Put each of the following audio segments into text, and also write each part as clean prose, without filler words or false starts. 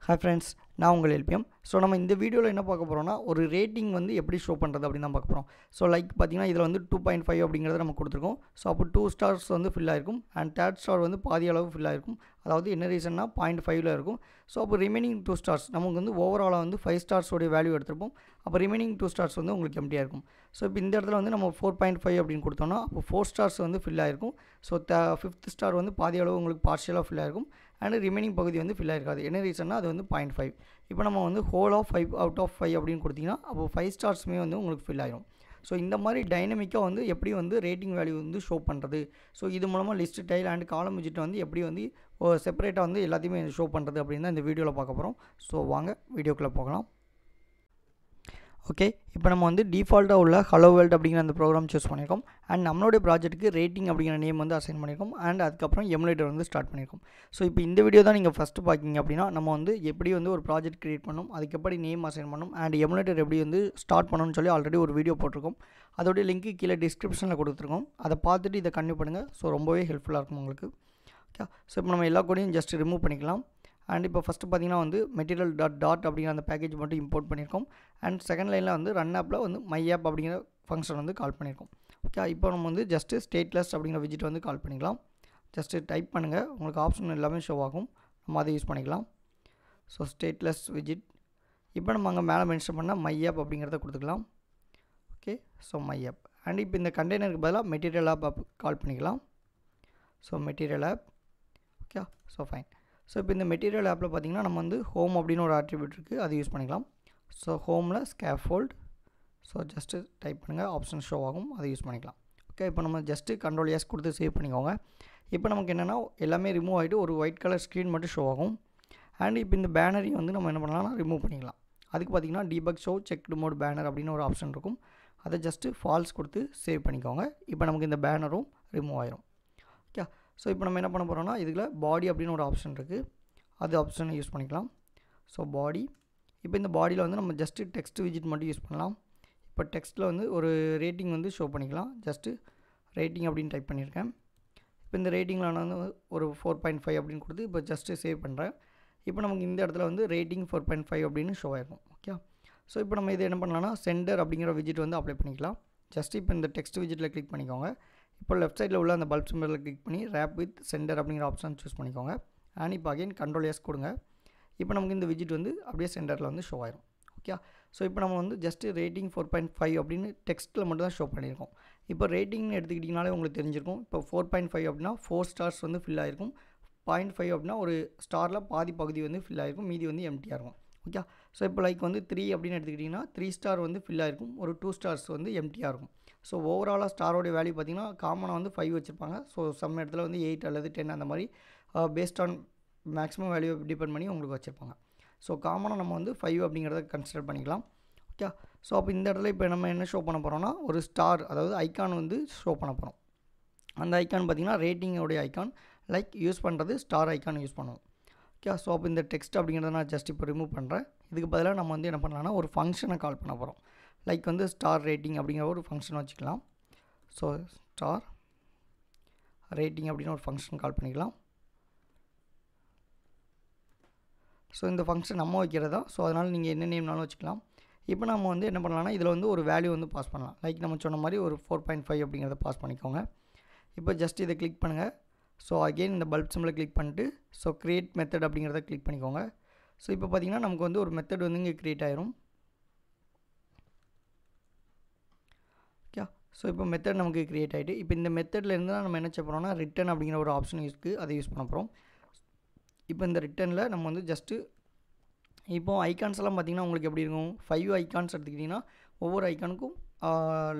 Hi friends, நான் உங்கள் LPM. So நம்ம இந்த வீடியோவில் என்ன பார்க்க போகிறோம்னா ஒரு ரேட்டிங் வந்து எப்படி ஷோ பண்ணுறது அப்படின்னு தான் பார்க்க போகிறோம். ஸோ லைக் பார்த்தீங்கன்னா இதில் வந்து 2.5 அப்படிங்கிறத நம்ம கொடுத்துருக்கோம். ஸோ அப்போ 2 ஸ்டார்ஸ் வந்து ஃபில் ஆகிருக்கும் அண்ட் தேர்ட் ஸ்டார் வந்து பாதி அளவு ஃபில் ஆகிருக்கும். அதாவது என்ன ரீசன்னா 0.5ல் இருக்கும். ஸோ அப்போ ரிமைனிங் 2 ஸ்டார்ஸ் நமக்கு வந்து ஓவராலாக வந்து 5 ஸ்டார்ஸோடைய வேல்யூ எடுத்திருப்போம். அப்போ ரிமைனிங் 2 ஸ்டார்ஸ் வந்து உங்களுக்கு எம்டியாக இருக்கும். ஸோ இப்போ இந்த இடத்துல வந்து நம்ம 4.5 அப்படின்னு கொடுத்தோம்னா அப்போ 4 ஸ்டார்ஸ் வந்து ஃபில் ஆகிருக்கும். ஸோ 5th ஸ்டார் வந்து பாதி அளவு உங்களுக்கு பார்ஷியலாக ஃபில் ஆகிருக்கும் அண்ட் ரிமைனிங் பகுதி வந்து ஃபில் ஆகிருக்காது. என்ன ரீசன்னா அது வந்து 0.5. இப்போ நம்ம வந்து ஹோல் ஆஃப் 5 அவுட் ஆஃப் 5 அப்படின்னு கொடுத்தீங்கன்னா அப்போ 5 ஸ்டார்ஸுமே வந்து உங்களுக்கு ஃபில் ஆகிரும். ஸோ இந்த மாதிரி டைனமிக்காக வந்து எப்படி வந்து ரேட்டிங் வேல்யூ வந்து ஷோ பண்ணுறது, ஸோ இது மூலமாக லிஸ்ட் டைல் அண்ட் காலம் விஜிட்டை வந்து எப்படி வந்து செப்பரேட்டாக வந்து எல்லாத்தையுமே ஷோ பண்ணுறது அப்படின்னு தான் இந்த வீடியோவில் பார்க்க போகிறோம். ஸோ வாங்க வீடியோக்குள்ளே போகலாம். ஓகே, இப்போ நம்ம வந்து டிஃபால்ட்டாக உள்ள ஹலோ வேர்ல்ட் அப்படிங்கிற அந்த ப்ரோக்ராம் சூஸ் பண்ணியிருக்கோம் அண்ட் நம்மளுடைய ப்ராஜெக்ட்டுக்கு ரேட்டிங் அப்படிங்கிற நேம் வந்து அசைன் பண்ணியிருக்கோம் அண்ட் அதுக்கப்புறம் எமுலேட்டர் வந்து ஸ்டார்ட் பண்ணியிருக்கோம். ஸோ இப்போ இந்த வீடியோ தான் நீங்கள் ஃபஸ்ட்டு பார்க்கிங்க அப்படின்னா நம்ம வந்து எப்படி வந்து ஒரு ப்ராஜெக்ட் க்ரியேட் பண்ணணும், அதுக்கு எப்படி நேம் அசைன் பண்ணணும் அண்ட் எமுலேட்டர் எப்படி வந்து ஸ்டார்ட் பண்ணணும்னு சொல்லி ஆல்ரெடி ஒரு வீடியோ போட்டிருக்கோம். அதோடைய லிங்க்கு கீழே டிஸ்கிரிப்ஷனில் கொடுத்துருக்கோம். அதை பார்த்துட்டு இதை கன்டினியூ பண்ணுங்கள். ஸோ ரொம்பவே ஹெல்ப்ஃபுல்லாக இருக்கும் உங்களுக்கு. ஓகே, ஸோ இப்போ நம்ம எல்லா கோடையும் ஜஸ்ட் ரிமூவ் பண்ணிக்கலாம். அண்ட் இப்போ ஃபஸ்ட்டு பார்த்தீங்கன்னா வந்து மெட்டீரியல் டாட் அப்படிங்கிற அந்த பேக்கேஜ் மட்டும் இம்போர்ட் பண்ணியிருக்கோம் அண்ட் செகண்ட் லைனில் வந்து ரன் ஆப்பில் வந்து மை ஆப் அப்படிங்கிற ஃபங்க்ஷன் வந்து கால் பண்ணியிருக்கோம். ஓகே, இப்போ நம்ம வந்து ஜஸ்ட்டு ஸ்டேட்லெஸ் அப்படிங்கிற விஜிட் வந்து கால் பண்ணிக்கலாம். ஜஸ்ட்டு டைப் பண்ணுங்கள், உங்களுக்கு ஆப்ஷன் எல்லாமே ஷோ ஆகும். நம்ம அதை யூஸ் பண்ணிக்கலாம். ஸோ ஸ்டேட்லெஸ் விஜிட். இப்போ நம்ம அங்கே மேலே மென்ஷன் பண்ணால் மை ஆப் அப்படிங்கிறத கொடுத்துக்கலாம். Okay, so my app and இப்போ இந்த கண்டெய்னருக்கு பதிலாக மெட்டீரியல் ஆப் கால் பண்ணிக்கலாம். So material app. Okay, so fine. So இப்போ இந்த மெட்டீரியல் ஆப்பில் பார்த்திங்கன்னா நம்ம வந்து ஹோம் அப்படின்னு ஒரு ஆட்ரிபியூட் இருக்குது, அது யூஸ் பண்ணிக்கலாம். ஸோ ஹோமில் ஸ்கேஃபோல்ட். ஸோ ஜஸ்ட்டு டைப் பண்ணுங்கள், ஆப்ஷன் ஷோ ஆகும், அதை யூஸ் பண்ணிக்கலாம். ஓகே, இப்போ நம்ம ஜஸ்ட்டு கண்ட்ரோல் எஸ் கொடுத்து சேவ் பண்ணிக்கோங்க. இப்போ நமக்கு என்னென்னா எல்லாமே ரிமூவ் ஆகிட்டு ஒரு ஒயிட் கலர் ஸ்க்ரீன் மட்டும் ஷோ ஆகும். அண்ட் இப்போ இந்த பேனரையும் வந்து நம்ம என்ன பண்ணலாம்னா ரிமூவ் பண்ணிக்கலாம். அதுக்கு பார்த்திங்கன்னா debug show checked mode banner அப்படின்னு ஒரு ஆப்ஷன் இருக்கும், அதை ஜஸ்ட்டு ஃபால்ஸ் கொடுத்து சேவ் பண்ணிக்கோங்க. இப்போ நமக்கு இந்த பேனரும் ரிமூவ் ஆயிரும். ஓகே, ஸோ இப்போ நம்ம என்ன பண்ண போகிறோம்னா இதில் பாடி அப்படின்னு ஒரு ஆப்ஷன் இருக்குது, அது ஆப்ஷனை யூஸ் பண்ணிக்கலாம். So body. இப்போ இந்த பாடியில் வந்து நம்ம ஜஸ்ட்டு டெக்ஸ்ட் விஜிட் மட்டும் யூஸ் பண்ணலாம். இப்போ டெக்ஸ்ட்டில் வந்து ஒரு ரேட்டிங் வந்து ஷோ பண்ணிக்கலாம். ஜஸ்ட்டு ரேட்டிங் அப்படின்னு டைப் பண்ணியிருக்கேன். இப்போ இந்த ரேட்டிங்கில் நான் வந்து ஒரு 4.5 அப்படின்னு கொடுத்து இப்போ ஜஸ்ட்டு சேவ் பண்ணுறேன். இப்போ நமக்கு இந்த இடத்துல வந்து ரேட்டிங் 4.5 அப்படின்னு ஷோ ஆகிருக்கும். ஓகே, ஸோ இப்போ நம்ம இது என்ன பண்ணலாம்னா சென்டர் அப்படிங்கிற விஜிட் வந்து அப்ளை பண்ணிக்கலாம். ஜஸ்ட்டு இப்போ இந்த டெக்ஸ்ட் விஜிட்டில் கிளிக் பண்ணிக்கோங்க. இப்போ லெஃப்ட் சைடில் உள்ள அந்த பல்ப் சிம்பலில் கிளிக் பண்ணி ரேப் வித் சென்டர் அப்படிங்கிற ஆப்ஷன் சூஸ் பண்ணிக்கோங்க. அண்ட் இப்போ அகைன் கண்ட்ரோல் எஸ் கொடுங்க. இப்போ நமக்கு இந்த விஜிட் வந்து அப்படியே சென்டரில் வந்து ஷோ ஆயிரும். ஓகே, ஸோ இப்போ நம்ம வந்து ஜஸ்ட்டு ரேட்டிங் 4.5 அப்படின்னு டெக்ஸ்ட்டில் மட்டும் தான் ஷோ பண்ணியிருக்கோம். இப்போ ரேட்டிங்னு எடுத்துக்கிட்டிங்கனாலே உங்களுக்கு தெரிஞ்சிருக்கும். இப்போ 4.5 அப்படின்னா 4 ஸ்டார்ஸ் வந்து ஃபில் ஆகிருக்கும். 0.5 அப்படின்னா ஒரு ஸ்டாரில் பாதி பகுதி வந்து ஃபில் ஆகிருக்கும், மீதி வந்து எம்டியாக இருக்கும். ஓகே, ஸோ இப்போ லைக் வந்து 3 அப்படின்னு எடுத்துக்கிட்டிங்கன்னா 3 ஸ்டார் வந்து ஃபில் ஆகிருக்கும், ஒரு 2 ஸ்டார்ஸ் வந்து எம்டியாக இருக்கும். ஸோ ஓவராலாக ஸ்டாரோடைய வேல்யூ பார்த்திங்கன்னா காமனாக வந்து 5 வச்சுருப்பாங்க. ஸோ சம் இடத்துல வந்து 8 அல்லது 10 அந்த மாதிரி based on maximum value depend பண்ணி உங்களுக்கு வச்சுருப்பாங்க. ஸோ காமனாக நம்ம வந்து 5 அப்படிங்கிறத கன்சிடர் பண்ணிக்கலாம். ஓகே, ஸோ அப்போ இந்த இடத்துல இப்போ நம்ம என்ன ஷோ பண்ண போகிறோம்னா ஒரு ஸ்டார், அதாவது ஐக்கான் வந்து ஷோ பண்ண போகிறோம். அந்த ஐக்கான் பார்த்திங்கன்னா ரேட்டிங்கோடைய ஐக்கான், லைக் யூஸ் பண்ணுறது ஸ்டார் ஐக்கான் யூஸ் பண்ணுவோம். ஓகே, ஸோ அப்போ இந்த டெக்ஸ்ட் அப்படிங்கிறத நான் ஜஸ்ட் இப்போ ரிமூவ் பண்ணுறேன். இதுக்கு பதிலாக நம்ம வந்து என்ன பண்ணலாம்னா ஒரு ஃபங்க்ஷனை கால் பண்ண போகிறோம். லைக் வந்து ஸ்டார் ரேட்டிங் அப்படிங்கிற ஒரு ஃபங்க்ஷன் வச்சுக்கலாம். ஸோ ஸ்டார் ரேட்டிங் அப்படின்னு ஒரு ஃபங்க்ஷன் கால் பண்ணிக்கலாம். ஸோ இந்த ஃபங்க்ஷன் நம்ம வைக்கிறது தான், ஸோ அதனால் நீங்கள் என்ன நேம்னாலும் வச்சுக்கலாம். இப்போ நம்ம வந்து என்ன பண்ணலாம்னா இதில் வந்து ஒரு வேல்யூ வந்து பாஸ் பண்ணலாம். லைக் நம்ம சொன்ன மாதிரி ஒரு 4.5 அப்படிங்கிறத பாஸ் பண்ணிக்கோங்க. இப்போ ஜஸ்ட் இதை கிளிக் பண்ணுங்கள். ஸோ அகெயின் இந்த பல்ப் சிம்பிளை கிளிக் பண்ணிட்டு ஸோ க்ரியேட் மெத்தட் அப்படிங்கிறத கிளிக் பண்ணிக்கோங்க. ஸோ இப்போ பார்த்திங்கன்னா நமக்கு வந்து ஒரு மெத்தட் வந்து இங்கே க்ரியேட் ஆயிரும். ஓகே, ஸோ இப்போ மெத்தட் நமக்கு க்ரியேட் ஆகிட்டு இப்போ இந்த மெத்தடில் இருந்து தான் நம்ம என்ன செய்ய போகிறோம்னா ரிட்டன் அப்படிங்கிற ஒரு ஆப்ஷன் இருக்குது, அதை யூஸ் பண்ண போகிறோம். இப்போ இந்த ரிட்டனில் நம்ம வந்து ஜஸ்ட்டு இப்போ ஐக்கான்ஸ் எல்லாம் பார்த்திங்கன்னா உங்களுக்கு எப்படி இருக்கும், 5 ஐக்கான்ஸ் எடுத்துக்கிட்டிங்கன்னா ஒவ்வொரு ஐக்கானுக்கும்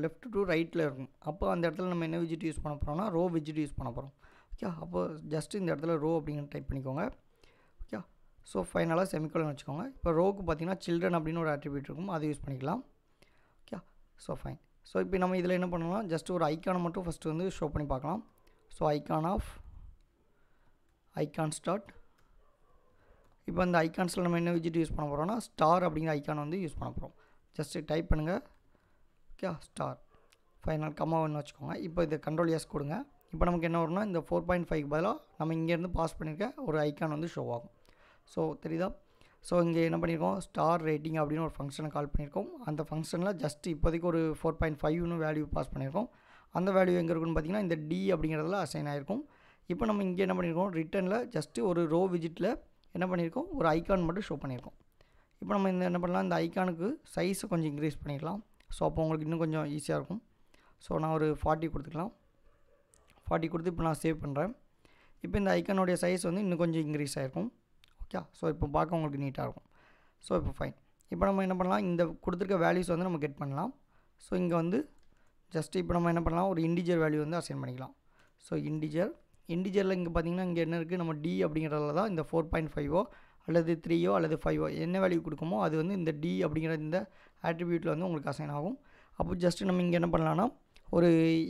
லெஃப்ட் டு ரைட்டில் இருக்கும். அப்போ அந்த இடத்துல நம்ம என்ன விஜிட் யூஸ் பண்ண போகிறோம்னா ரோ விஜிட் யூஸ் பண்ண போகிறோம். ஓகே, அப்போ ஜஸ்ட்டு இந்த இடத்துல ரோ அப்படிங்கிற டைப் பண்ணிக்கோங்க. ஓகே, ஸோ ஃபைனலாக செமிகோலன் வச்சுக்கோங்க. இப்போ ரோக்கு பார்த்திங்கன்னா சில்ட்ரன் அப்படின்னு ஒரு ஆட்ரிபியூட் இருக்கும், அதை யூஸ் பண்ணிக்கலாம். Okay, so fine. ஸோ இப்போ நம்ம இதில் என்ன பண்ணலாம், ஜஸ்ட் ஒரு ஐக்கானை மட்டும் ஃபஸ்ட்டு வந்து ஷோ பண்ணி பார்க்கலாம். So icon of icon start. இப்போ அந்த ஐக்கான்ஸில் நம்ம என்ன விஜிட் யூஸ் பண்ண போகிறோம்னா ஸ்டார் அப்படிங்கிற ஐக்கான் வந்து யூஸ் பண்ண போகிறோம். ஜஸ்ட்டு டைப் பண்ணுங்கள். ஓகே, ஸ்டார் ஃபைனல் கம்மான்னு வச்சுக்கோங்க. இப்போ இதை கண்ட்ரோல் எஸ் கொடுங்க. இப்போ நமக்கு என்ன வரும்னா இந்த 4.5 பதிலாக நம்ம இங்கேருந்து பாஸ் பண்ணியிருக்க ஒரு ஐக்கான் வந்து ஷோ ஆகும். ஸோ தெரியுதா? ஸோ இங்கே என்ன பண்ணியிருக்கோம், ஸ்டார் ரேட்டிங் அப்படின்னு ஒரு ஃபங்க்ஷனை கால் பண்ணியிருக்கோம். அந்த ஃபங்க்ஷனில் ஜஸ்ட் இப்போதைக்கு ஒரு 4.5ன்னு வேல்யூ பாஸ் பண்ணியிருக்கோம். அந்த வேல்யூ எங்கே இருக்குன்னு பார்த்தீங்கன்னா இந்த டி அப்படிங்கிறதுல அசைன் ஆகிருக்கும். இப்போ நம்ம இங்கே என்ன பண்ணியிருக்கோம், ரிட்டனில் ஜஸ்ட்டு ஒரு ரோ விஜிட்டில் என்ன பண்ணியிருக்கோம், ஒரு ஐக்கான் மட்டும் ஷோ பண்ணியிருக்கோம். இப்போ நம்ம இந்த என்ன பண்ணலாம், இந்த ஐக்கானுக்கு சைஸை கொஞ்சம் இன்க்ரீஸ் பண்ணிக்கலாம். ஸோ அப்போ உங்களுக்கு இன்னும் கொஞ்சம் ஈஸியாக இருக்கும். ஸோ நான் ஒரு 40 கொடுத்துக்கலாம். 40 கொடுத்து இப்போ நான் சேவ் பண்ணுறேன். இப்போ இந்த ஐக்கானுடைய சைஸ் வந்து இன்னும் கொஞ்சம் இன்க்ரீஸ் ஆகிருக்கும். ஓகே, ஸோ இப்போ பார்க்க உங்களுக்கு நீட்டாக இருக்கும். ஸோ இப்போ ஃபைன். இப்போ நம்ம என்ன பண்ணலாம், இந்த கொடுத்துருக்க வேல்யூஸ் வந்து நம்ம கெட் பண்ணலாம். ஸோ இங்கே வந்து ஜஸ்ட்டு இப்போ நம்ம என்ன பண்ணலாம், ஒரு இண்டிஜர் வேல்யூ வந்து அசைன் பண்ணிக்கலாம். ஸோ இண்டிஜரில் இங்கே பார்த்தீங்கன்னா இங்கே என்ன இருக்குது, நம்ம டி அப்படிங்கிறதுல தான் இந்த 4.5ஓ அல்லது 3ஓ அல்லது 5ஓ என்ன வேல்யூ கொடுக்குமோ அது வந்து இந்த டி அப்படிங்கிற இந்த ஆட்ரிபியூட்டில் வந்து உங்களுக்கு அசைன் ஆகும். அப்போ ஜஸ்ட்டு நம்ம இங்கே என்ன பண்ணலான்னா,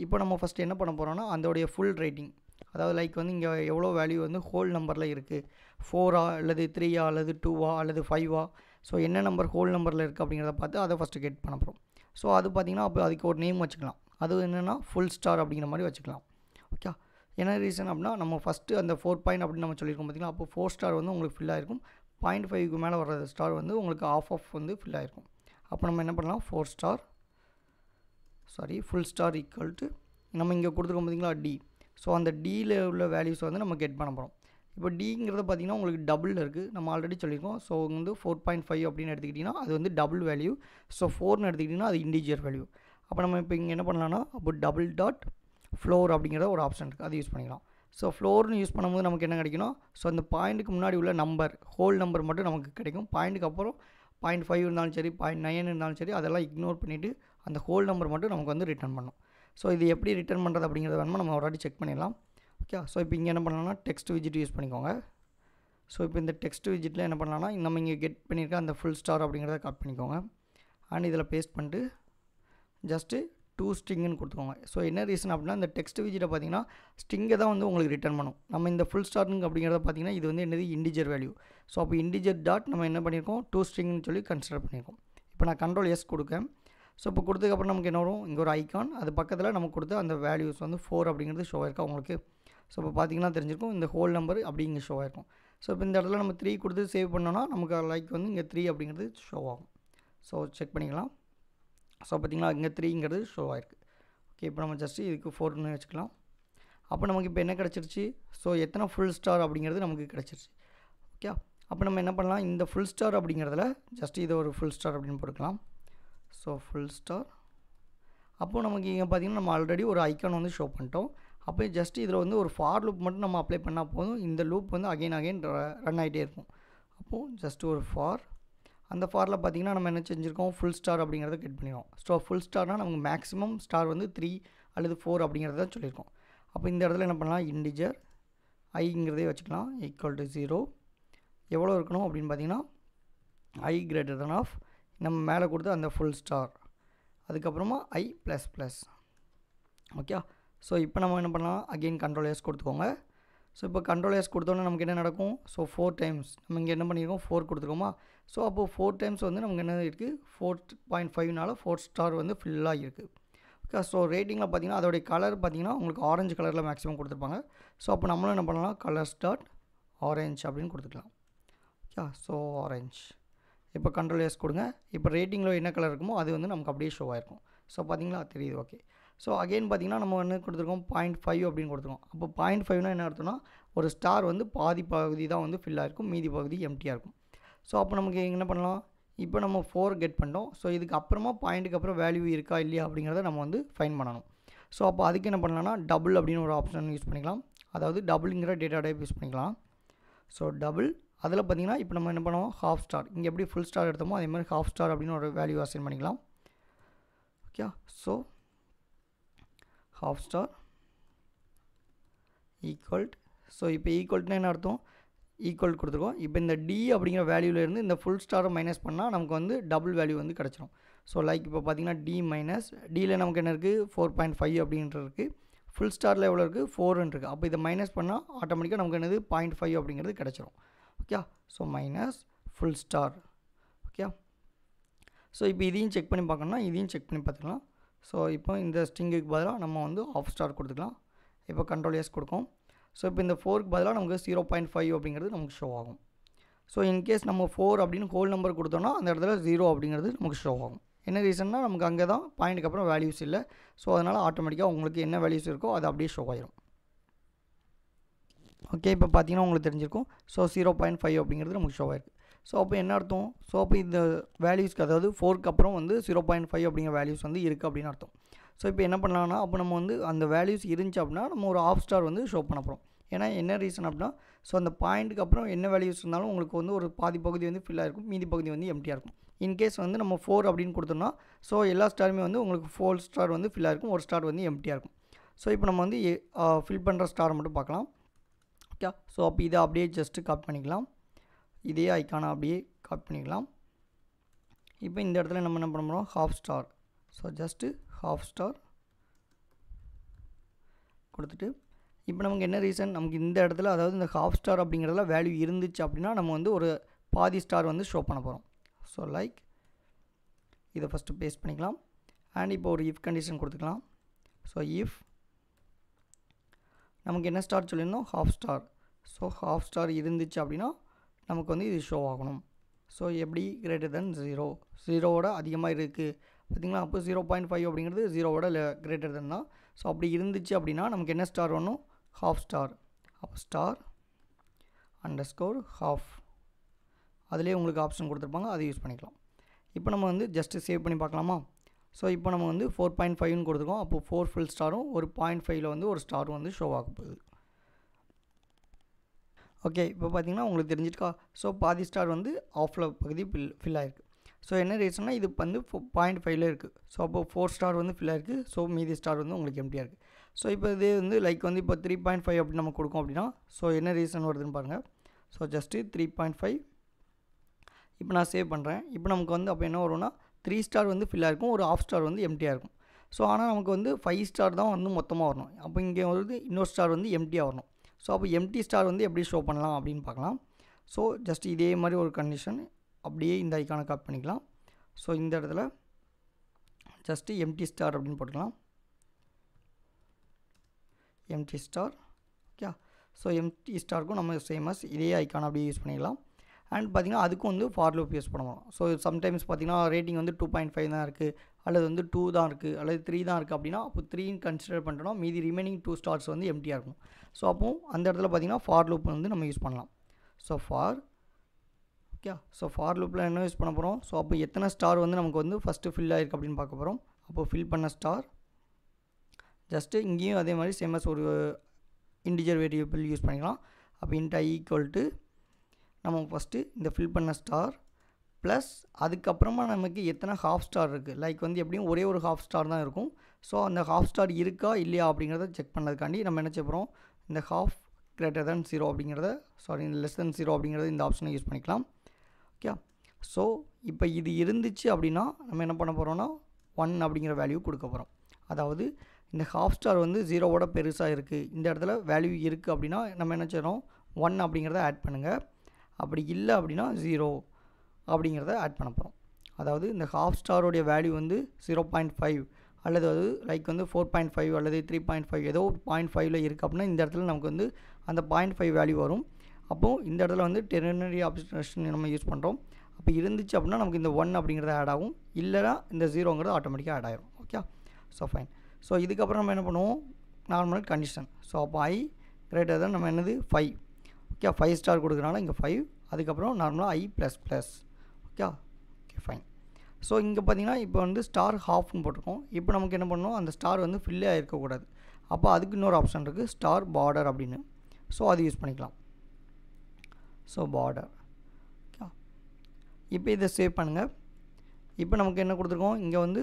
இப்போ நம்ம ஃபஸ்ட்டு என்ன பண்ண போகிறோன்னா அதோடைய ஃபுல் ரேட்டிங், அதாவது லைக் வந்து இங்கே எவ்வளோ வேல்யூ வந்து ஹோல் நம்பரில் இருக்குது, 4ஆ அல்லது 3ஆ அல்லது 2ஆ அல்லது 5ஆ, ஸோ என்ன நம்பர் ஹோல் நம்பரில் இருக்குது அப்படிங்கிறத பார்த்து அதை ஃபஸ்ட்டு கெட் பண்ண போகிறோம். ஸோ அது பார்த்திங்கன்னா அப்போ அதுக்கு ஒரு நேம் வச்சுக்கலாம். அது என்னென்னா ஃபுல் ஸ்டார் அப்படிங்கிற மாதிரி வச்சுக்கலாம். ஓகே, என்ன ரீசன் அப்படின்னா நம்ம ஃபஸ்ட்டு அந்த 4 பாயிண்ட் அப்படின்னு நம்ம சொல்லியிருக்கோம் பார்த்திங்களா, அப்போ 4 ஸ்டார் வந்து உங்களுக்கு ஃபில் ஆகிருக்கும். 0.5க்கு மேலே வர ஸ்டார் வந்து உங்களுக்கு ஆஃப் வந்து ஃபில் ஆகிருக்கும். அப்போ நம்ம என்ன பண்ணலாம், ஃபுல் ஸ்டார் ஈக்குவல் டு நம்ம இங்கே கொடுத்துருக்கோம் பார்த்திங்களா டி. ஸோ அந்த டியில் உள்ள வேல்யூஸ் வந்து நம்ம கெட் பண்ண போகிறோம். இப்போ டிங்கிறது பார்த்திங்கன்னா உங்களுக்கு டபுள் இருக்குது, நம்ம ஆல்ரெடி சொல்லியிருக்கோம். ஸோ வந்து 4.5 அப்படின்னு எடுத்துக்கிட்டிங்கன்னா அது வந்து டபுள் வேல்யூ. ஸோ 4ன்னு எடுத்துக்கிட்டிங்கன்னா அது இண்டிஜர் வேல்யூ. அப்போ நம்ம இப்போ இங்கே என்ன பண்ணலாம்னா, அப்போ டபுள் டாட் ஃப்ளோர் அப்படிங்கிற ஒரு ஆப்ஷன் இருக்குது, அது யூஸ் பண்ணிக்கலாம். ஸோ ஃப்ளோர்னு யூஸ் பண்ணும்போது நமக்கு என்ன கிடைக்கணும், ஸோ அந்த பாயிண்ட்டுக்கு முன்னாடி உள்ள நம்பர் ஹோல் நம்பர் மட்டும் நமக்கு கிடைக்கும். பாயிண்ட்டுக்கு அப்புறம் 0.5 இருந்தாலும் சரி 0.9 இருந்தாலும் சரி அதெல்லாம் இக்னோர் பண்ணிவிட்டு அந்த ஹோல் நம்பர் மட்டும் நமக்கு வந்து ரிட்டர்ன் பண்ணணும். ஸோ இது எப்படி ரிட்டர்ன் பண்ணுறது அப்படிங்கிறத வேணுமா நம்ம ஒரு வாட்டி செக் பண்ணிடலாம். ஓகே, ஸோ இப்போ இங்கே என்ன பண்ணலாம்னா டெக்ஸ்ட் விஜிட் யூஸ் பண்ணிக்கோங்க. ஸோ இப்போ இந்த டெக்ஸ்ட் விஜிட்டில் என்ன பண்ணலாம்னா நம்ம இங்கே கெட் பண்ணியிருக்க அந்த ஃபுல் ஸ்டார் அப்படிங்கிறத கட் பண்ணிக்கோங்க. அண்ட் இதில் பேஸ்ட் பண்ணிட்டு ஜஸ்ட்டு 2 ஸ்ட்ரிங்குன்னு கொடுத்துக்கோங்க. ஸோ என்ன ரீசன் அப்படின்னா இந்த டெக்ஸ்ட் விஜிட்டை பார்த்தீங்கன்னா ஸ்ட்ரிங்கை தான் வந்து உங்களுக்கு ரிட்டர்ன் பண்ணும். நம்ம இந்த ஃபுல் ஸ்டார்னுங்க அப்படிங்கிறத பார்த்தீங்கன்னா இது வந்து என்னது இண்டிஜர் வேல்யூ. ஸோ அப்போ இண்டிஜர் டாட் நம்ம என்ன பண்ணியிருக்கோம், 2 ஸ்ட்ரிங்னு சொல்லி கன்சிடர் பண்ணியிருக்கோம். இப்போ நான் கண்ட்ரோல் எஸ் கொடுக்கேன். ஸோ இப்போ கொடுத்ததுக்கப்புறம் நமக்கு என்ன வரும், இங்கே ஒரு ஐக்கான், அது பக்கத்தில் நமக்கு கொடுத்த அந்த வேல்யூஸ் வந்து 4 அப்படிங்கிறது ஷோ ஆயிருக்கா உங்களுக்கு. ஸோ இப்போ பார்த்தீங்கன்னா தெரிஞ்சிருக்கும் இந்த ஹோல் நம்பர் அப்படி இங்கே ஷோ ஆயிருக்கும். ஸோ இப்போ இந்த இடத்துல நம்ம 3 கொடுத்து சேவ் பண்ணோன்னா நமக்கு லைக் வந்து இங்கே 3 அப்படிங்கிறது ஷோ ஆகும். ஸோ செக் பண்ணிக்கலாம். ஸோ பார்த்திங்களா இங்கே 3ங்கிறது ஷோ ஆயிருக்கு. ஓகே, இப்போ நம்ம ஜஸ்ட்டு இதுக்கு 4ன்னு வச்சுக்கலாம். அப்போ நமக்கு இப்போ என்ன கிடச்சிருச்சு, ஸோ எத்தனை ஃபுல் ஸ்டார் அப்படிங்கிறது நமக்கு கிடச்சிருச்சு. ஓகே, அப்போ நம்ம என்ன பண்ணலாம், இந்த ஃபுல் ஸ்டார் அப்படிங்கிறதுல ஜஸ்ட்டு இதை ஒரு ஃபுல் ஸ்டார் அப்படின்னு போட்டுக்கலாம். So full star. அப்போது நமக்கு இங்கே பார்த்திங்கன்னா நம்ம ஆல்ரெடி ஒரு ஐக்கான் வந்து ஷோ பண்ணிட்டோம். அப்போ ஜஸ்ட்டு இதில் வந்து ஒரு ஃபார் லூப் மட்டும் நம்ம அப்ளை பண்ணால் போதும், இந்த லூப் வந்து அகைன் ரன் ஆகிட்டே இருக்கும். அப்போது ஜஸ்ட்டு ஒரு ஃபார், அந்த ஃபாரில் பார்த்திங்கன்னா நம்ம என்ன செஞ்சுருக்கோம், ஃபுல் ஸ்டார் அப்படிங்கிறத கெட் பண்ணிடுவோம். ஸோ ஃபுல் ஸ்டார்னால் நமக்கு மேக்ஸிமம் ஸ்டார் வந்து 3 அல்லது 4 அப்படிங்கிறத சொல்லியிருக்கோம். அப்போ இந்த இடத்துல என்ன பண்ணலாம், இண்டிஜர் ஐங்கிறதே வச்சுக்கலாம், ஈக்குவல் டு 0 எவ்வளோ இருக்கணும் அப்படின்னு பார்த்திங்கன்னா ஐ கிரேட்டர் தென் ஆஃப் நம்ம மேலே கொடுத்து அந்த ஃபுல் ஸ்டார், அதுக்கப்புறமா ஐ ப்ளஸ் ப்ளஸ். ஓகே, ஸோ இப்போ நம்ம என்ன பண்ணலாம், அகெயின் கண்ட்ரோல் எஸ் கொடுத்துக்கோங்க. ஸோ இப்போ கண்ட்ரோல் எஸ் கொடுத்தோன்னே நமக்கு என்ன நடக்கும், ஸோ 4 டைம்ஸ் நம்ம இங்கே என்ன பண்ணியிருக்கோம் 4 கொடுத்துருக்கோமா. ஸோ அப்போது 4 டைம்ஸ் வந்து நமக்கு என்ன இருக்குது 4.5னால 4 ஸ்டார் வந்து ஃபுல்லாக இருக்குது. ஓகே, ஸோ ரேட்டிங்கில் பார்த்தீங்கன்னா அதோடைய கலர் பார்த்தீங்கன்னா உங்களுக்கு ஆரஞ்சு கலரில் மேக்ஸிமம் கொடுத்துருப்பாங்க. ஸோ அப்போ நம்மளும் என்ன பண்ணலாம், கலர்ஸ் டாட் ஆரஞ்ச் அப்படின்னு கொடுத்துக்கலாம். Okay, so orange. இப்போ கண்ட்ரோல் எஸ் கொடுங்க. இப்போ ரேட்டிங்கில் என்ன கலர் இருக்குமோ அது வந்து நமக்கு அப்படியே ஷோ ஆகிருக்கும். ஸோ பார்த்தீங்களா தெரியுது. ஓகே, ஸோ அகெயின் பார்த்திங்கன்னா நம்ம என்ன கொடுத்துருக்கோம் 0.5 அப்படின்னு கொடுத்துருக்கோம். அப்போ 0.5னா என்ன அர்த்தம்னா ஒரு ஸ்டார் வந்து பாதி பகுதி தான் வந்து ஃபில் ஆகிருக்கும், மீதி பகுதி எம்டியாக இருக்கும். ஸோ அப்போ நமக்கு என்ன பண்ணலாம், இப்போ நம்ம 4 கெட் பண்ணிட்டோம். ஸோ இதுக்கு அப்புறமா பாயிண்ட்டுக்கு அப்புறம் வேல்யூ இருக்கா இல்லையா அப்படிங்கிறத நம்ம வந்து ஃபைன் பண்ணணும். ஸோ அப்போ அதுக்கு என்ன பண்ணலாம்னா டபுள் அப்படின்னு ஒரு ஆப்ஷன் யூஸ் பண்ணிக்கலாம். அதாவது டபுளுங்கிற டேட்டா டைப் யூஸ் பண்ணிக்கலாம். ஸோ டபுள் அதில் பார்த்திங்கன்னா இப்போ நம்ம என்ன பண்ணுவோம், ஹாஃப் ஸ்டார், இங்கே எப்படி ஃபுல் ஸ்டார் எடுத்தோமோ அதே மாதிரி ஹாஃப் ஸ்டார் அப்படின்னு ஒரு வேல்யூ அசைன் பண்ணிக்கலாம். Okay, so half star ஈக்குவல்ட். So இப்போ ஈக்குவல்ட்னா என்ன அர்த்தம், ஈக்குவல் கொடுத்துருக்கோம். இப்போ இந்த டி அப்படிங்கிற வேல்யூலேருந்து இந்த ஃபுல் ஸ்டாரை மைனஸ் பண்ணால் நமக்கு வந்து டபுள் வேல்யூ வந்து கிடச்சிரும். ஸோ லைக் இப்போ பார்த்திங்கன்னா டி மைனஸ் டியில் நமக்கு என்ன இருக்குது 4.5 அப்படின்றது இருக்குது, ஃபுல் ஸ்டாரில் எவ்வளோ இருக்குது 4ன்னு இருக்குது. அப்போ இதை மைனஸ் பண்ணால் ஆட்டோமேட்டிக்காக நமக்கு என்னது 0.5 அப்படிங்கிறது கிடச்சிரும். Okay, so minus full star. Okay, so இப்போ இதையும் செக் பண்ணி பார்க்கணும்னா இதையும் செக் பண்ணி பார்த்துக்கலாம். ஸோ இப்போ இந்த ஸ்ட்ரிங்குக்கு பதிலாக நம்ம வந்து ஆஃப் ஸ்டார் கொடுத்துக்கலாம். இப்போ கண்ட்ரோல் எஸ் கொடுக்கும். ஸோ இப்போ இந்த 4க்கு பதிலாக நமக்கு 0.5 அப்படிங்கிறது நமக்கு ஷோ ஆகும். ஸோ இன்கேஸ் நம்ம 4 அப்படின்னு ஹோல் நம்பர் கொடுத்தோன்னா அந்த இடத்துல 0 அப்படிங்கிறது நமக்கு ஷோ ஆகும். என்ன ரீசன்னா நமக்கு அங்கே தான் பாயிண்ட்டுக்கு அப்புறம் வேல்யூஸ் இல்லை. ஸோ அதனால் ஆட்டோமேட்டிக்காக உங்களுக்கு என்ன வேல்யூஸ் இருக்கோ அது அப்படியே ஷோ ஆயிரும். ஓகே, இப்போ பார்த்தீங்கன்னா உங்களுக்கு தெரிஞ்சிருக்கும். ஸோ 0.5 அப்படிங்கிறது நமக்கு ஷோ ஆயிருக்கு. ஸோ அப்போ என்ன அர்த்தம்? ஸோ அப்போ இந்த வேல்யூஸ்க்கு அதாவது 4க்கு அப்புறம் வந்து 0.5 அப்படிங்கிற வேல்யூஸ் வந்து இருக்குது அப்படின்னு அர்த்தம். ஸோ இப்போ என்ன பண்ணலாம்னா அப்போ நம்ம வந்து அந்த வேல்யூஸ் இருந்துச்சு அப்படின்னா நம்ம ஒரு ஆஃப் ஸ்டார் வந்து ஷோ பண்ண போகிறோம். ஏன்னா என்ன ரீசன் அப்படின்னா ஸோ அந்த பாயிண்ட்டுக்கு அப்புறம் என்ன வேல்யூஸ் இருந்தாலும் உங்களுக்கு வந்து ஒரு பாதி பகுதி வந்து ஃபில்லாக இருக்கும், மீதி பகுதி வந்து எம்டியாக இருக்கும். இன்கேஸ் வந்து நம்ம 4 அப்படின்னு கொடுத்தோம்னா ஸோ எல்லா ஸ்டாருமே வந்து உங்களுக்கு 4 ஸ்டார் வந்து ஃபில்லாக இருக்கும், ஒரு ஸ்டார் வந்து எம்டியாக இருக்கும். ஸோ இப்போ நம்ம வந்து ஃபில் பண்ணுற ஸ்டாரை மட்டும் பார்க்கலாம். ஓகே, ஸோ அப்போ இதை அப்படியே ஜஸ்ட்டு காப்பி பண்ணிக்கலாம். இதே ஐக்கானை அப்படியே காப்பி பண்ணிக்கலாம். இப்போ இந்த இடத்துல நம்ம என்ன பண்ண போகிறோம்? Half star. So just half star கொடுத்துட்டு இப்போ நமக்கு என்ன ரீசன், நமக்கு இந்த இடத்துல அதாவது இந்த ஹாஃப் ஸ்டார் அப்படிங்கிறதுல வேல்யூ இருந்துச்சு அப்படின்னா நம்ம வந்து ஒரு பாதி ஸ்டார் வந்து ஷோ பண்ண போகிறோம். ஸோ லைக் இதை ஃபஸ்ட்டு பேஸ்ட் பண்ணிக்கலாம். அண்ட் இப்போ ஒரு இஃப் கண்டிஷன் கொடுத்துக்கலாம். ஸோ இஃப் நமக்கு என்ன ஸ்டார் சொல்லியிருந்தோம்? Half star. So half star இருந்துச்சு அப்படின்னா நமக்கு வந்து இது ஷோ ஆகணும். ஸோ எப்படி கிரேட்டர் தென் 0, 0வோட அதிகமாக இருக்குது பார்த்திங்களா? அப்போ 0.5 அப்படிங்கிறது 0வோட கிரேட்டர் தென் தான். ஸோ அப்படி இருந்துச்சு அப்படின்னா நமக்கு என்ன ஸ்டார் வரணும்? Half star. அப்போ ஸ்டார் அண்டர்ஸ்கோர் ஹாஃப், அதிலே உங்களுக்கு ஆப்ஷன் கொடுத்துருப்பாங்க, அதை யூஸ் பண்ணிக்கலாம். இப்போ நம்ம வந்து ஜஸ்ட்டு சேவ் பண்ணி பார்க்கலாமா? ஸோ இப்போ நம்ம வந்து 4.5ன்னு கொடுத்துருக்கோம். அப்போது 4 ஃபுல் ஸ்டாரும் ஒரு 0.5ல் வந்து ஒரு ஸ்டாரும் வந்து ஷோ ஆக போகுது. ஓகே, இப்போ பார்த்தீங்கன்னா உங்களுக்கு தெரிஞ்சிருக்கா? ஸோ பாதி ஸ்டார் வந்து ஆஃபில் பகுதி ஃபில் ஆகிருக்கு. ஸோ என்ன ரீசன்னா இது வந்து 0.5ல் இருக்குது. ஸோ அப்போ 4 ஸ்டார் வந்து ஃபில் ஆகிருக்கு. ஸோ மீதி ஸ்டார் வந்து உங்களுக்கு எம்டியாக இருக்குது. ஸோ இப்போ இதே வந்து லைக் வந்து இப்போ 3.5 அப்படின்னு நம்ம கொடுக்கும் அப்படின்னா ஸோ என்ன ரீசன் வருதுன்னு பாருங்கள். ஸோ ஜஸ்ட்டு 3.5 இப்போ நான் சேவ் பண்ணுறேன். இப்போ நமக்கு வந்து அப்போ என்ன வரும்னா 3 ஸ்டார் வந்து ஃபில்லாக இருக்கும், ஒரு ஆஃப் ஸ்டார் வந்து எம்டியாக இருக்கும். ஸோ ஆனால் நமக்கு வந்து 5 ஸ்டார் தான் வந்து மொத்தமாக வரணும். அப்போ இங்கே வந்து இன்னொரு ஸ்டார் வந்து எம்டியாக வரணும். ஸோ அப்போ எம்டி ஸ்டார் வந்து எப்படி ஷோ பண்ணலாம் அப்படின்னு பார்க்கலாம். ஸோ ஜஸ்ட் இதே மாதிரி ஒரு கண்டிஷன் அப்படியே இந்த ஐக்கானை காப்பி பண்ணிக்கலாம். ஸோ இந்த இடத்துல ஜஸ்ட்டு எம்டி ஸ்டார் அப்படின்னு போட்டுக்கலாம். Empty star. Okay, so empty ஸ்டாருக்கும் நம்ம சேமஸ் இதே ஐக்கானை அப்படியே யூஸ் பண்ணிக்கலாம். அண்ட் பார்த்திங்கன்னா அதுக்கும் வந்து ஃபார் லூப் யூஸ் பண்ணுவோம். ஸோ சம்டைம்ஸ் பார்த்திங்கன்னா ரேட்டிங் வந்து 2.5 தான் இருக்குது, அல்லது வந்து 2 தான் இருக்குது, அல்லது 3 தான் இருக்குது அப்படின்னா அப்போ 3ன்னு கன்சிடர் பண்ணிட்டோம்னா மீதி ரிமைனிங் 2 ஸ்டார்ஸ் வந்து எம்டியாக இருக்கும். ஸோ அப்போது அந்த இடத்துல பார்த்திங்கன்னா ஃபார் லூப் வந்து நம்ம யூஸ் பண்ணலாம். So for okay, so for லூப்பில் என்ன யூஸ் பண்ண போகிறோம்? ஸோ அப்போ எத்தனை ஸ்டார் வந்து நமக்கு வந்து ஃபஸ்ட்டு ஃபில் ஆகிருக்கு அப்படின்னு பார்க்க போகிறோம். அப்போது ஃபில் பண்ண ஸ்டார் ஜஸ்ட்டு இங்கேயும் அதே மாதிரி சேமஸ் ஒரு இன்டிஜர் வேரியபிள் யூஸ் பண்ணிக்கலாம். அப்போ இன்ட் I ஈக்குவல் டு நம்ம ஃபஸ்ட்டு இந்த ஃபில் பண்ண ஸ்டார் ப்ளஸ் அதுக்கப்புறமா நமக்கு எத்தனை ஹாஃப் ஸ்டார் இருக்குது. லைக் வந்து எப்படியும் ஒரே ஒரு ஹாஃப் ஸ்டார் தான் இருக்கும். ஸோ அந்த ஹாஃப் ஸ்டார் இருக்கா இல்லையா அப்படிங்கிறத செக் பண்ணதுக்காண்டி நம்ம என்ன செய்ய போகிறோம்? இந்த ஹாஃப் கிரேட்டர் தென் 0 அப்படிங்கிறத இந்த லெஸ் தென் 0 அப்படிங்கிறத இந்த ஆப்ஷனை யூஸ் பண்ணிக்கலாம். ஓகே, ஸோ இப்போ இது இருந்துச்சு அப்படின்னா நம்ம என்ன பண்ண போகிறோம்னா 1 அப்படிங்கிற வேல்யூ கொடுக்க போகிறோம். அதாவது இந்த ஹாஃப் ஸ்டார் வந்து 0வோட பெருசாக இருக்குது, இந்த இடத்துல வேல்யூ இருக்குது அப்படின்னா நம்ம என்ன செய்கிறோம்? 1 அப்படிங்கிறத ஆட் பண்ணுங்கள். அப்படி இல்லை அப்படின்னா 0 அப்படிங்கிறத ஆட் பண்ண போகிறோம். அதாவது இந்த ஹாஃப் ஸ்டாரோடைய வேல்யூ வந்து 0.5 அல்லது அது லைக் வந்து 4.5 அல்லது 3.5 ஏதோ 0.5ல் இருக்குது அப்படின்னா இந்த இடத்துல நமக்கு வந்து அந்த 0.5 வேல்யூ வரும். அப்போது இந்த இடத்துல வந்து டெர்னரி ஆப்ரேஷன் நம்ம யூஸ் பண்ணுறோம். அப்போ இருந்துச்சு அப்படின்னா நமக்கு இந்த 1 அப்படிங்கிறது ஆட் ஆகும், இல்லைனா இந்த 0ங்கிறது ஆட்டோமேட்டிக்காக ஆட் ஆகிரும். Okay, so fine. ஸோ இதுக்கப்புறம் நம்ம என்ன பண்ணுவோம்? Normal condition. ஸோ அப்போ I கிரேட்டர் தான் நம்ம என்னது 5. ஓகே, 5 ஸ்டார் கொடுக்குறனால இங்கே 5, அதுக்கப்புறம் நார்மலாக I ++. Okay, fine. ஸோ இங்கே பார்த்தீங்கன்னா இப்போ வந்து ஸ்டார் ஹாஃப்னு போட்டிருக்கோம். இப்போ நமக்கு என்ன பண்ணணும்? அந்த ஸ்டார் வந்து ஃபில்லே ஆகிருக்கக்கூடாது. அப்போ அதுக்கு இன்னொரு ஆப்ஷன் இருக்குது, ஸ்டார் பார்டர் அப்படின்னு. ஸோ அது யூஸ் பண்ணிக்கலாம். So border. ஓகே, இப்போ இதை சேவ் பண்ணுங்கள். இப்போ நமக்கு என்ன கொடுத்துருக்கோம்? இங்கே வந்து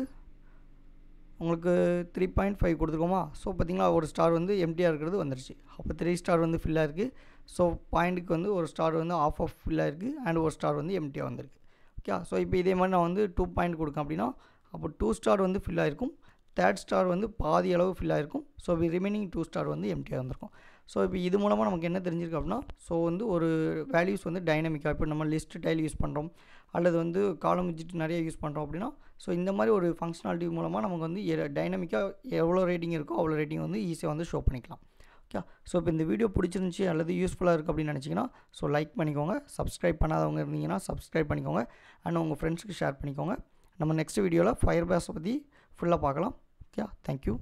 உங்களுக்கு 3.5 கொடுத்துருக்கோமா? ஸோ பார்த்திங்களா ஒரு ஸ்டார் வந்து எம்டியாக இருக்கிறது வந்துருச்சு. அப்போ 3 ஸ்டார் வந்து ஃபில்லாக இருக்குது. ஸோ பாயிண்ட்டுக்கு வந்து ஒரு ஸ்டார் வந்து ஆஃப் ஃபில்லாக இருக்குது அண்ட் ஒரு ஸ்டார் வந்து எம்டியாக வந்திருக்கு. ஓகே, ஸோ இப்போ இதே மாதிரி நான் வந்து 2 பாயிண்ட் கொடுக்கேன் அப்படின்னா அப்போ 2 ஸ்டார் வந்து ஃபில்லாக இருக்கும், 3rd ஸ்டார் வந்து பாதி அளவு ஃபில்லாக இருக்கும். ஸோ ரிமைனிங் 2 ஸ்டார் வந்து எம்டியாக வந்திருக்கும். ஸோ இப்போ இது மூலமாக நமக்கு என்ன தெரிஞ்சிருக்கு அப்படின்னா ஸோ வந்து ஒரு வேல்யூஸ் வந்து டைனமிக்காக இப்போ நம்ம லிஸ்ட் டைல் யூஸ் பண்ணுறோம் அல்லது வந்து காலம் விஜிட் நிறைய யூஸ் பண்ணுறோம் அப்படின்னா ஸோ இந்த மாதிரி ஒரு ஃபங்க்ஷனாலிட்டி மூலமாக நமக்கு வந்து டைனமிக்காக எவ்வளோ ரேட்டிங் இருக்கோ அவ்வளோ ரேட்டிங் வந்து ஈஸியாக வந்து ஷோ பண்ணிக்கலாம். ஓகே. ஸோ இப்போ இந்த வீடியோ பிடிச்சிருந்துச்சி அல்லது யூஸ்ஃபுல்லாக இருக்குது அப்படின்னு நினச்சிங்கன்னா ஸோ லைக் பண்ணிக்கோங்க. சப்ஸ்கிரைப் பண்ணாதவங்க இருந்தீங்கன்னா சப்ஸ்கிரைப் பண்ணிக்கோங்க. அண்ட் உங்கள் ஃப்ரெண்ட்ஸுக்கு ஷேர் பண்ணிக்கோங்க. நம்ம நெக்ஸ்ட் வீடியோவில் ஃபயர் பேஸை பற்றி ஃபுல்லாக பார்க்கலாம். Okay, thank you.